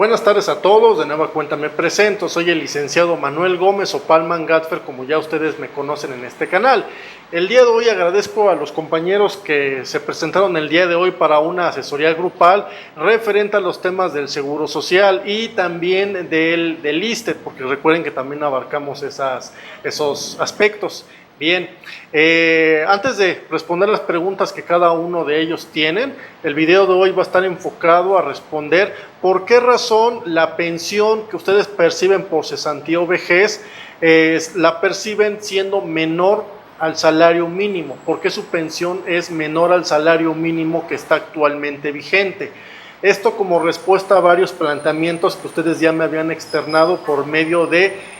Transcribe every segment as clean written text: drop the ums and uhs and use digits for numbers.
Buenas tardes a todos, de nueva cuenta me presento, soy el licenciado Manuel Gómez o Palman Gatfer, como ya ustedes me conocen en este canal. El día de hoy agradezco a los compañeros que se presentaron el día de hoy para una asesoría grupal referente a los temas del Seguro Social y también del ISSSTE, porque recuerden que también abarcamos esos aspectos. Bien, antes de responder las preguntas que cada uno de ellos tienen, el video de hoy va a estar enfocado a responder por qué razón la pensión que ustedes perciben por cesantía o vejez la perciben siendo menor al salario mínimo, por qué su pensión es menor al salario mínimo que está actualmente vigente. Esto como respuesta a varios planteamientos que ustedes ya me habían externado por medio de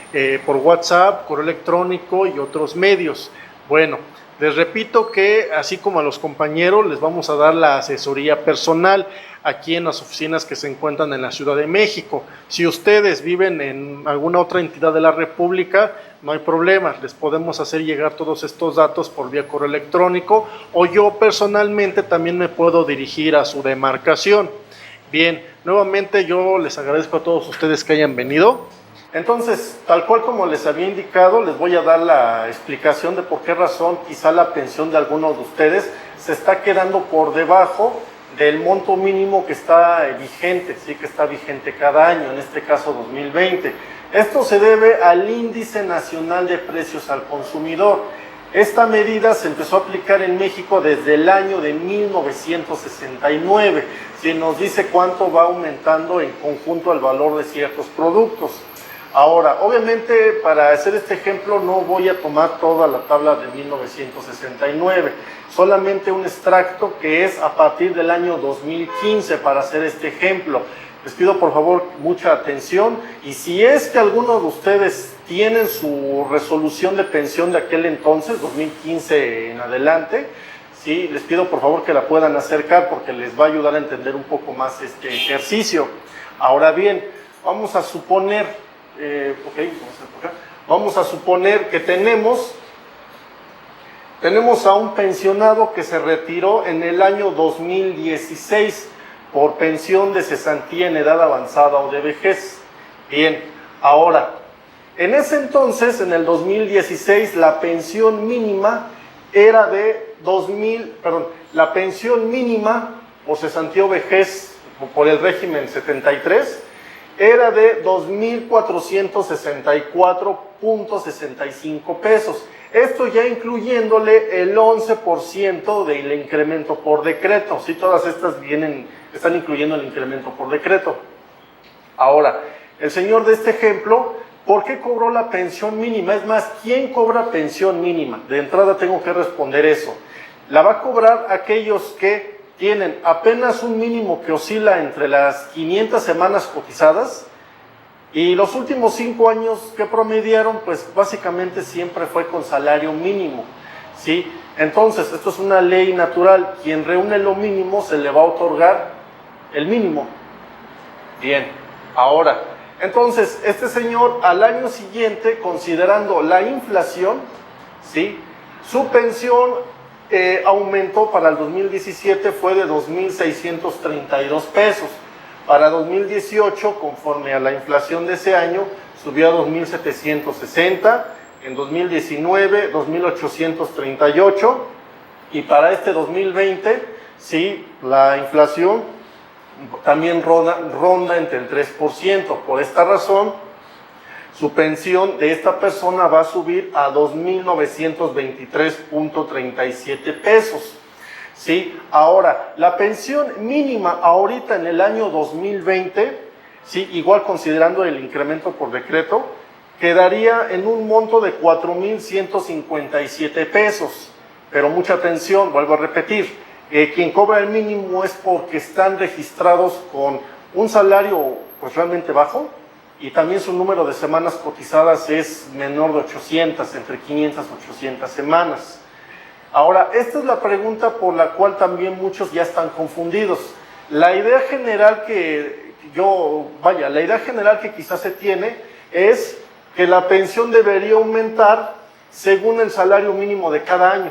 por WhatsApp, correo electrónico y otros medios. Bueno, les repito que así como a los compañeros les vamos a dar la asesoría personal aquí en las oficinas que se encuentran en la Ciudad de México. Si ustedes viven en alguna otra entidad de la República, no hay problema, les podemos hacer llegar todos estos datos por vía correo electrónico o yo personalmente también me puedo dirigir a su demarcación. Bien, nuevamente yo les agradezco a todos ustedes que hayan venido. Entonces, tal cual como les había indicado, les voy a dar la explicación de por qué razón quizá la pensión de algunos de ustedes se está quedando por debajo del monto mínimo que está vigente, sí, que está vigente cada año, en este caso 2020. Esto se debe al Índice Nacional de Precios al Consumidor. Esta medida se empezó a aplicar en México desde el año de 1969, si nos dice cuánto va aumentando en conjunto el valor de ciertos productos. Ahora, obviamente, para hacer este ejemplo no voy a tomar toda la tabla de 1969, solamente un extracto que es a partir del año 2015 para hacer este ejemplo. Les pido por favor mucha atención y si es que algunos de ustedes tienen su resolución de pensión de aquel entonces, 2015 en adelante, sí, les pido por favor que la puedan acercar porque les va a ayudar a entender un poco más este ejercicio. Ahora bien, vamos a suponer... Vamos a suponer que tenemos a un pensionado que se retiró en el año 2016 por pensión de cesantía en edad avanzada o de vejez. Bien, ahora, en ese entonces, en el 2016, la pensión mínima era de la pensión mínima por cesantía o vejez por el régimen 73 era de 2,464.65 pesos. Esto ya incluyéndole el 11% del incremento por decreto. Sí, todas estas están incluyendo el incremento por decreto. Ahora, el señor de este ejemplo, ¿por qué cobró la pensión mínima? Es más, ¿quién cobra pensión mínima? De entrada tengo que responder eso. La va a cobrar aquellos que tienen apenas un mínimo que oscila entre las 500 semanas cotizadas y los últimos 5 años que promediaron, pues básicamente siempre fue con salario mínimo, ¿sí? Entonces, esto es una ley natural, quien reúne lo mínimo se le va a otorgar el mínimo. Bien, ahora, entonces, este señor al año siguiente, considerando la inflación, ¿sí? Su pensión aumentó para el 2017, fue de 2,632 pesos. Para 2018, conforme a la inflación de ese año, subió a 2,760. En 2019, 2,838. Y para este 2020, sí, la inflación también ronda entre el 3%. Por esta razón, su pensión de esta persona va a subir a 2,923.37 pesos. ¿Sí? Ahora, la pensión mínima ahorita en el año 2020, ¿sí? Igual considerando el incremento por decreto, quedaría en un monto de 4,157 pesos. Pero mucha atención, vuelvo a repetir, quien cobra el mínimo es porque están registrados con un salario pues realmente bajo, y también su número de semanas cotizadas es menor de 800, entre 500 y 800 semanas. Ahora, esta es la pregunta por la cual también muchos ya están confundidos. La idea general que quizás se tiene es que la pensión debería aumentar según el salario mínimo de cada año,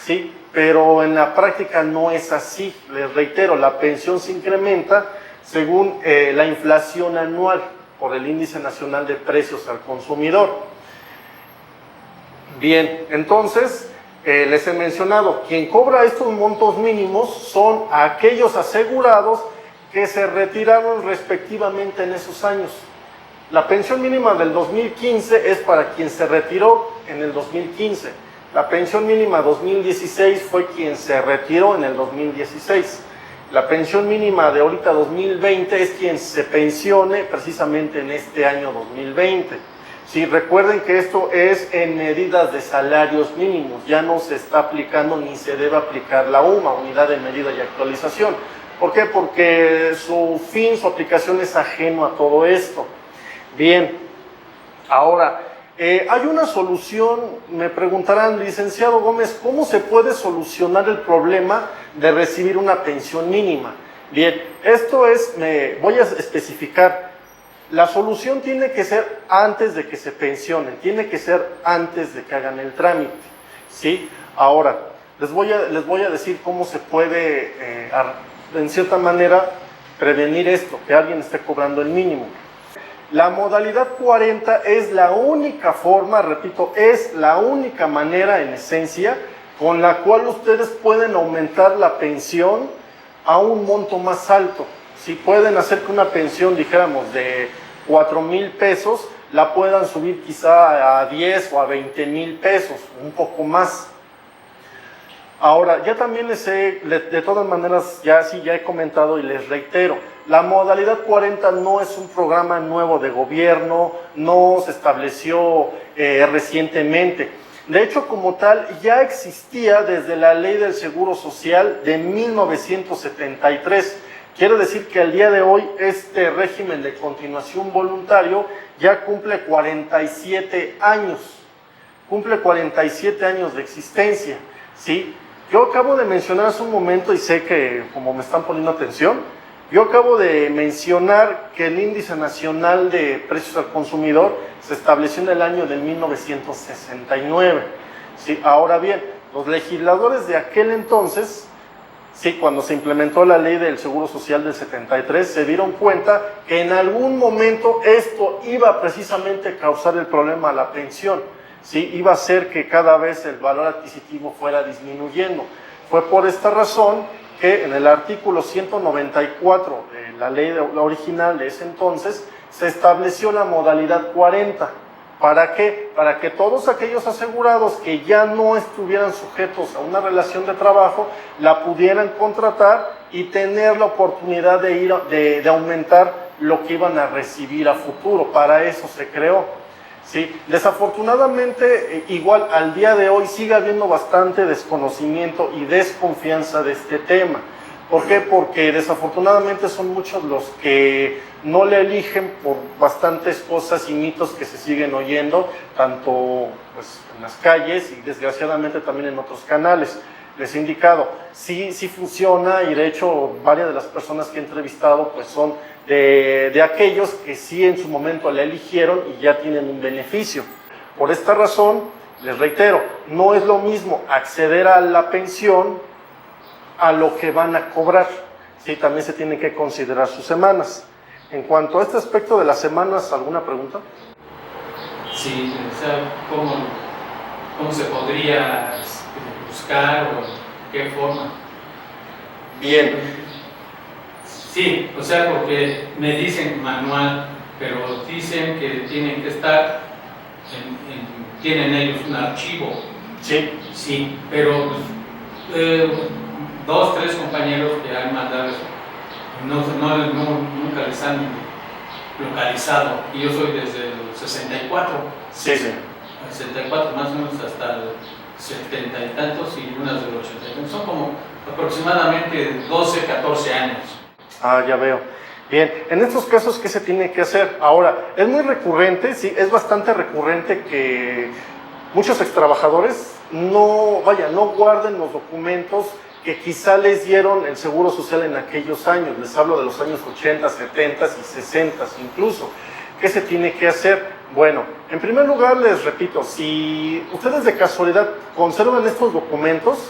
¿sí? Pero en la práctica no es así. Les reitero, la pensión se incrementa según la inflación anual por el Índice Nacional de Precios al Consumidor. Bien, entonces, les he mencionado, quien cobra estos montos mínimos son aquellos asegurados que se retiraron respectivamente en esos años. La pensión mínima del 2015 es para quien se retiró en el 2015. La pensión mínima 2016 fue quien se retiró en el 2016. La pensión mínima de ahorita 2020 es quien se pensione precisamente en este año 2020. Sí, recuerden que esto es en medidas de salarios mínimos, ya no se está aplicando ni se debe aplicar la UMA, Unidad de Medida y Actualización. ¿Por qué? Porque su fin, su aplicación es ajeno a todo esto. Bien, ahora, hay una solución, me preguntarán, licenciado Gómez, ¿cómo se puede solucionar el problema de recibir una pensión mínima? Bien, esto es, voy a especificar, la solución tiene que ser antes de que se pensionen, tiene que ser antes de que hagan el trámite, ¿sí? Ahora, les voy a decir cómo se puede, en cierta manera, prevenir esto, que alguien esté cobrando el mínimo. La modalidad 40 es la única forma, repito, es la única manera en esencia con la cual ustedes pueden aumentar la pensión a un monto más alto. Si pueden hacer que una pensión, dijéramos, de 4,000 pesos, la puedan subir quizá a 10 o a 20,000 pesos, un poco más. Ahora, ya también de todas maneras, ya he comentado y les reitero, la modalidad 40 no es un programa nuevo de gobierno, no se estableció recientemente. De hecho, como tal, ya existía desde la Ley del Seguro Social de 1973. Quiere decir que al día de hoy este régimen de continuación voluntario ya cumple 47 años. Cumple 47 años de existencia, ¿sí? Yo acabo de mencionar hace un momento, y sé que como me están poniendo atención, yo acabo de mencionar que el Índice Nacional de Precios al Consumidor se estableció en el año de 1969. ¿Sí? Ahora bien, los legisladores de aquel entonces, sí, cuando se implementó la ley del Seguro Social del 73, se dieron cuenta que en algún momento esto iba precisamente a causar el problema a la pensión. ¿Sí? Iba a hacer que cada vez el valor adquisitivo fuera disminuyendo. Fue por esta razón que en el artículo 194 de la ley original de ese entonces se estableció la modalidad 40. ¿Para qué? Para que todos aquellos asegurados que ya no estuvieran sujetos a una relación de trabajo la pudieran contratar y tener la oportunidad de aumentar lo que iban a recibir a futuro. Para eso se creó. Sí, desafortunadamente, igual al día de hoy sigue habiendo bastante desconocimiento y desconfianza de este tema. ¿Por qué? Porque desafortunadamente son muchos los que no le eligen por bastantes cosas y mitos que se siguen oyendo, tanto pues, en las calles y desgraciadamente también en otros canales. Les he indicado, sí funciona, y de hecho varias de las personas que he entrevistado pues son de aquellos que sí en su momento la eligieron y ya tienen un beneficio. Por esta razón, les reitero, no es lo mismo acceder a la pensión a lo que van a cobrar. Sí, también se tienen que considerar sus semanas. En cuanto a este aspecto de las semanas, ¿alguna pregunta? Sí, o sea, ¿cómo se podría buscar o qué forma? Bien. Sí, o sea, porque me dicen manual, pero dicen que tienen que estar, tienen ellos un archivo. Sí. Sí, pero pues, 2, 3 compañeros que han mandado eso, nunca les han localizado. Y yo soy desde el 64. Sí. El 64 más o menos hasta el 70 y tantos y unas del 80. Son como aproximadamente 12, 14 años. Ah, ya veo. Bien, en estos casos, ¿qué se tiene que hacer? Ahora, es muy recurrente, sí, es bastante recurrente que muchos extrabajadores no guarden los documentos que quizá les dieron el Seguro Social en aquellos años. Les hablo de los años 80, 70 y 60 incluso. ¿Qué se tiene que hacer? Bueno, en primer lugar les repito, si ustedes de casualidad conservan estos documentos,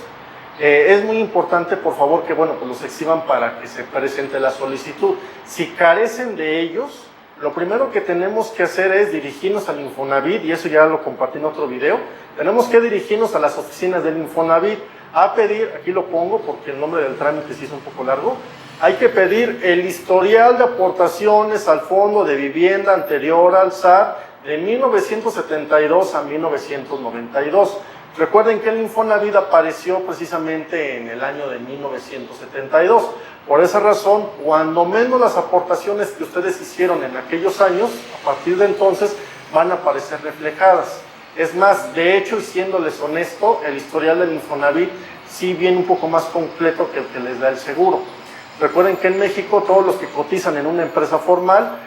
Es muy importante, por favor, que bueno, pues los exhiban para que se presente la solicitud. Si carecen de ellos, lo primero que tenemos que hacer es dirigirnos al Infonavit, y eso ya lo compartí en otro video. Tenemos que dirigirnos a las oficinas del Infonavit a pedir, aquí lo pongo porque el nombre del trámite sí es un poco largo, hay que pedir el historial de aportaciones al Fondo de Vivienda anterior al SAT de 1972 a 1992. Recuerden que el Infonavit apareció precisamente en el año de 1972. Por esa razón, cuando menos las aportaciones que ustedes hicieron en aquellos años, a partir de entonces van a aparecer reflejadas. Es más, de hecho, y siéndoles honesto, el historial del Infonavit sí viene un poco más completo que el que les da el seguro. Recuerden que en México todos los que cotizan en una empresa formal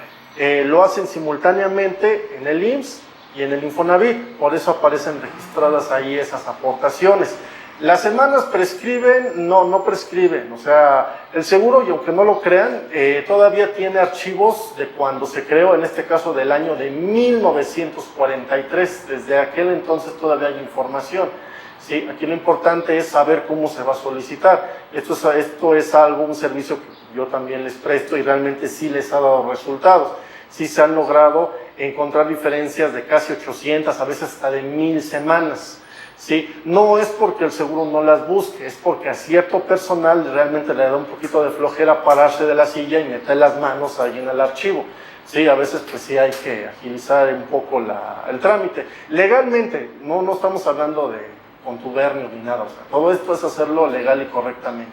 lo hacen simultáneamente en el IMSS y en el Infonavit, por eso aparecen registradas ahí esas aportaciones. Las semanas prescriben, no prescriben, o sea, el seguro, y aunque no lo crean, todavía tiene archivos de cuando se creó, en este caso del año de 1943, desde aquel entonces todavía hay información. Sí, aquí lo importante es saber cómo se va a solicitar. Esto es algo, un servicio que yo también les presto y realmente sí les ha dado resultados. Sí se han logrado encontrar diferencias de casi 800, a veces hasta de 1000 semanas. ¿Sí? No es porque el seguro no las busque, es porque a cierto personal realmente le da un poquito de flojera pararse de la silla y meter las manos ahí en el archivo. Sí, a veces pues sí hay que agilizar un poco el trámite. Legalmente, no estamos hablando de contubernio ni nada, o sea, todo esto es hacerlo legal y correctamente.